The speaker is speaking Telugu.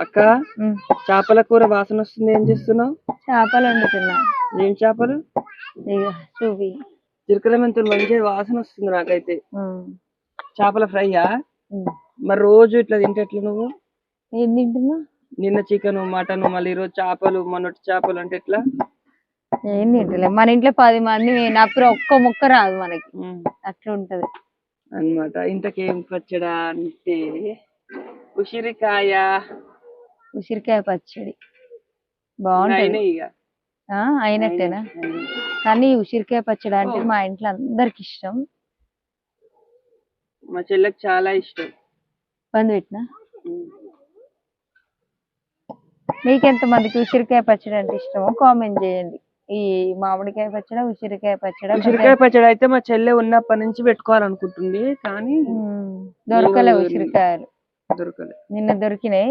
అక్క చేపల కూర వాసన వస్తుంది, ఏం చేస్తున్నావు? చేపలు వండుతున్నా. ఏం చేపలు? ఇక చూపి చిరకల మెంతులు మంచి వాసన వస్తుంది నాకైతే. చేపల ఫ్రైయా? మరి రోజు ఇట్లా తింటే ఎట్లా నువ్వు? ఏం తింటున్నా? నిన్న చికెన్ మటన్, మళ్ళీ ఈరోజు చేపలు, మొన్నటి చేపలు అంటే ఎట్లా? ఏం తింటలే, మన ఇంట్లో 10 మంది నాకు ఒక్క ముక్క రాదు మనకి, అట్లా ఉంటది అన్నమాట. ఇంతకేం పచ్చడా అంటే ఉసిరికాయ పచ్చడి బాగుంటది. ఇక అయినట్టేనా? కానీ ఉసిరికాయ పచ్చడి అంటే మా ఇంట్లో అందరికి ఇష్టం. మా చెల్లెకి చాలా ఇష్టం. బంద్ పెట్టినా. మీకెంత మందికి ఉసిరికాయ పచ్చడి అంటే ఇష్టమో కామెంట్ చేయండి. ఈ మామిడికాయ పచ్చడి, ఉసిరికాయ పచ్చడి అయితే మా చెల్లె ఉన్నప్పటి నుంచి పెట్టుకోవాలనుకుంటుంది, కానీ దొరకలే ఉసిరికాయలు. దొరకలే. నిన్న దొరికినాయి.